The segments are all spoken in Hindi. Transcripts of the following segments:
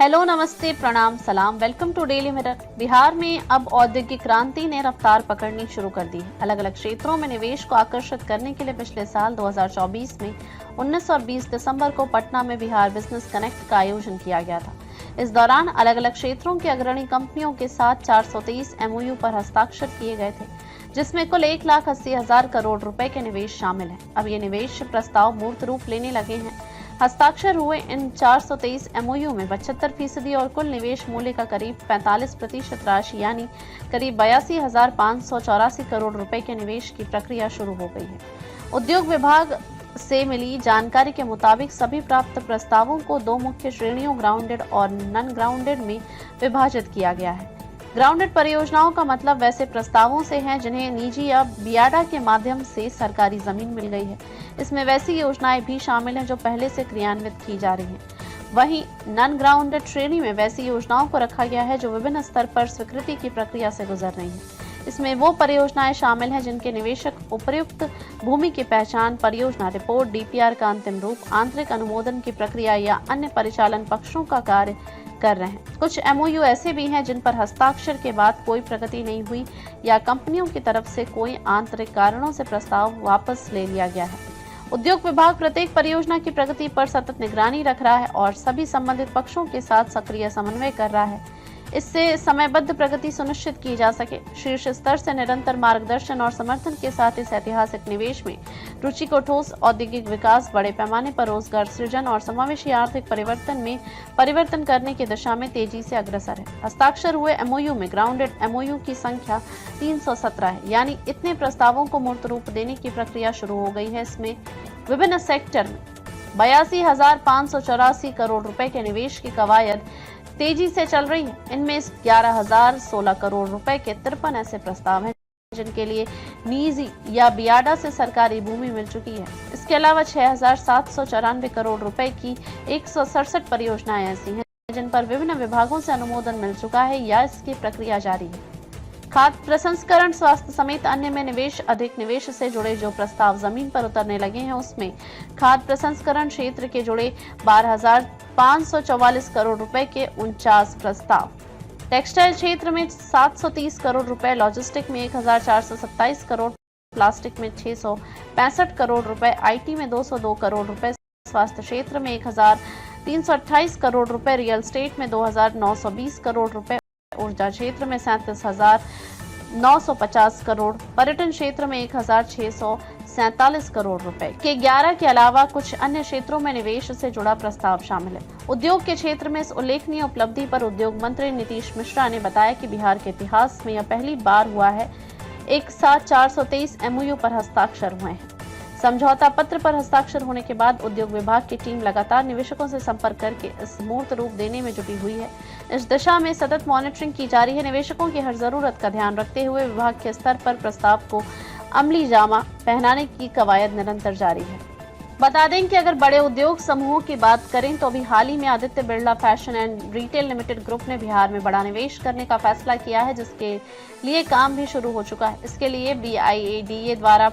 हेलो, नमस्ते, प्रणाम, सलाम। Welcome to Daily Mirror. Bihar में अब औद्योगिक क्रांति ने रफ्तार पकड़नी शुरू कर दी है। अलग अलग क्षेत्रों में निवेश को आकर्षित करने के लिए पिछले साल 2024 में 19 और 20 दिसंबर को पटना में बिहार बिजनेस कनेक्ट का आयोजन किया गया था। इस दौरान अलग अलग क्षेत्रों की अग्रणी कंपनियों के साथ 423 MOU पर हस्ताक्षर किए गए थे, जिसमें कुल 1,80,000 करोड़ रुपए के निवेश शामिल है। अब ये निवेश प्रस्ताव मूर्त रूप लेने लगे हैं। हस्ताक्षर हुए इन 423 MOU में 75% और कुल निवेश मूल्य का करीब 45% राशि यानी करीब 82,584 करोड़ रुपए के निवेश की प्रक्रिया शुरू हो गई है। उद्योग विभाग से मिली जानकारी के मुताबिक सभी प्राप्त प्रस्तावों को दो मुख्य श्रेणियों ग्राउंडेड और नॉन ग्राउंडेड में विभाजित किया गया है। ग्राउंडेड परियोजनाओं का मतलब वैसे प्रस्तावों से है जिन्हें निजी या बियाडा के माध्यम से सरकारी जमीन मिल गई है। इसमें वैसी योजनाएं भी शामिल हैं जो पहले से क्रियान्वित की जा रही हैं। वहीं नॉन ग्राउंडेड श्रेणी में वैसी योजनाओं को रखा गया है जो विभिन्न स्तर पर स्वीकृति की प्रक्रिया से गुजर रही हैं। इसमें वो परियोजनाएं शामिल हैं जिनके निवेशक उपयुक्त भूमि की पहचान, परियोजना रिपोर्ट, DPR का अंतिम रूप, आंतरिक अनुमोदन की प्रक्रिया या अन्य परिचालन पक्षों का कार्य कर रहे हैं। कुछ MOU ऐसे भी हैं जिन पर हस्ताक्षर के बाद कोई प्रगति नहीं हुई या कंपनियों की तरफ से कोई आंतरिक कारणों से प्रस्ताव वापस ले लिया गया है। उद्योग विभाग प्रत्येक परियोजना की प्रगति पर सतत निगरानी रख रहा है और सभी संबंधित पक्षों के साथ सक्रिय समन्वय कर रहा है। इससे समयबद्ध प्रगति सुनिश्चित की जा सके। शीर्ष स्तर से निरंतर मार्गदर्शन और समर्थन के साथ इस ऐतिहासिक निवेश में रुचि को ठोस औद्योगिक विकास, बड़े पैमाने पर रोजगार सृजन और समावेशी आर्थिक परिवर्तन में परिवर्तन करने की दिशा में तेजी से अग्रसर है। हस्ताक्षर हुए MOU में ग्राउंडेड MOU की संख्या 317 है, यानी इतने प्रस्तावों को मूर्त रूप देने की प्रक्रिया शुरू हो गई है। इसमें विभिन्न सेक्टर में 82,584 करोड़ रुपए के निवेश की कवायद तेजी से चल रही है। इनमें 11,016 करोड़ रुपए के 53 ऐसे प्रस्ताव हैं जिनके लिए निजी या बियाडा से सरकारी भूमि मिल चुकी है। इसके अलावा 6,794 करोड़ रुपए की 167 परियोजनाएं ऐसी हैं जिन पर विभिन्न विभागों से अनुमोदन मिल चुका है या इसकी प्रक्रिया जारी है। खाद्य प्रसंस्करण, स्वास्थ्य समेत अन्य में निवेश, अधिक निवेश से जुड़े जो प्रस्ताव जमीन पर उतरने लगे हैं उसमें खाद्य प्रसंस्करण क्षेत्र के जुड़े 12,544 करोड़ रुपए के 49 प्रस्ताव, टेक्सटाइल क्षेत्र में 730 करोड़ रुपए, लॉजिस्टिक में 1,427 करोड़, प्लास्टिक में 665 करोड़ रुपए, IT में 202 करोड़ रुपए, स्वास्थ्य क्षेत्र में 1,328 करोड़ रुपए, रियल एस्टेट में 2,920 करोड़ रुपए, ऊर्जा क्षेत्र में 37,950 करोड़, पर्यटन क्षेत्र में 1,647 करोड़ रुपए के 11 के अलावा कुछ अन्य क्षेत्रों में निवेश से जुड़ा प्रस्ताव शामिल है। उद्योग के क्षेत्र में इस उल्लेखनीय उपलब्धि पर उद्योग मंत्री नीतीश मिश्रा ने बताया कि बिहार के इतिहास में यह पहली बार हुआ है एक साथ 423 MOU पर हस्ताक्षर हुए हैं। समझौता पत्र पर हस्ताक्षर होने के बाद उद्योग विभाग की टीम लगातार निवेशकों से संपर्क करके इस मूर्त रूप देने में जुटी हुई है। इस दिशा में सतत मॉनिटरिंग की जा रही है। निवेशकों की हर जरूरत का ध्यान रखते हुए विभाग के स्तर पर प्रस्ताव को अमली जामा पहनाने की कवायद निरंतर जारी है। बता दें कि अगर बड़े उद्योग समूहों की बात करें तो अभी हाल ही में Aditya Birla fashion and retail limited group ने बिहार में बड़ा निवेश करने का फैसला किया है, जिसके लिए काम भी शुरू हो चुका है। इसके लिए BIADA द्वारा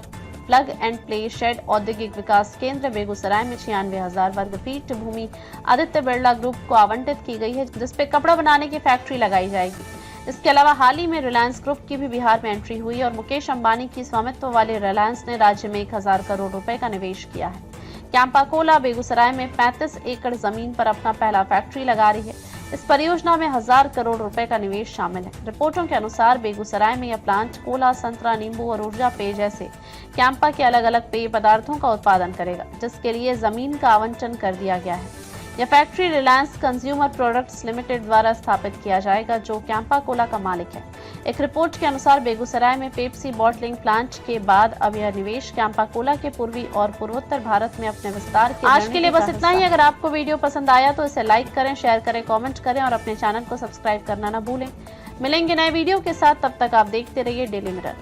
प्लग एंड प्ले शेड औद्योगिक विकास केंद्र बेगूसराय में 96,000 वर्ग फीट भूमि आदित्य बिरला ग्रुप को आवंटित की गई है, जिसपे कपड़ा बनाने की फैक्ट्री लगाई जाएगी। इसके अलावा हाल ही में रिलायंस ग्रुप की भी बिहार में एंट्री हुई और मुकेश अंबानी की स्वामित्व वाले रिलायंस ने राज्य में 1,000 करोड़ रुपए का निवेश किया है। कैंपा कोला बेगूसराय में 35 एकड़ जमीन पर अपना पहला फैक्ट्री लगा रही है। इस परियोजना में 1,000 करोड़ रुपए का निवेश शामिल है। रिपोर्टों के अनुसार बेगूसराय में यह प्लांट कोला, संतरा, नींबू और ऊर्जा पेय जैसे कैंपा के अलग अलग पेय पदार्थों का उत्पादन करेगा, जिसके लिए जमीन का आवंटन कर दिया गया है। यह factory Reliance consumer products limited द्वारा स्थापित किया जाएगा, जो कैंपा कोला का मालिक है। एक रिपोर्ट के अनुसार बेगूसराय में पेप्सी बॉटलिंग प्लांट के बाद अब यह निवेश कैंपा कोला के पूर्वी और पूर्वोत्तर भारत में अपने विस्तार के आज के लिए बस इतना ही। अगर आपको वीडियो पसंद आया तो इसे लाइक करें, शेयर करें, कमेंट करें और अपने चैनल को सब्सक्राइब करना न भूलें। मिलेंगे नए वीडियो के साथ, तब तक आप देखते रहिए डेली मिरर।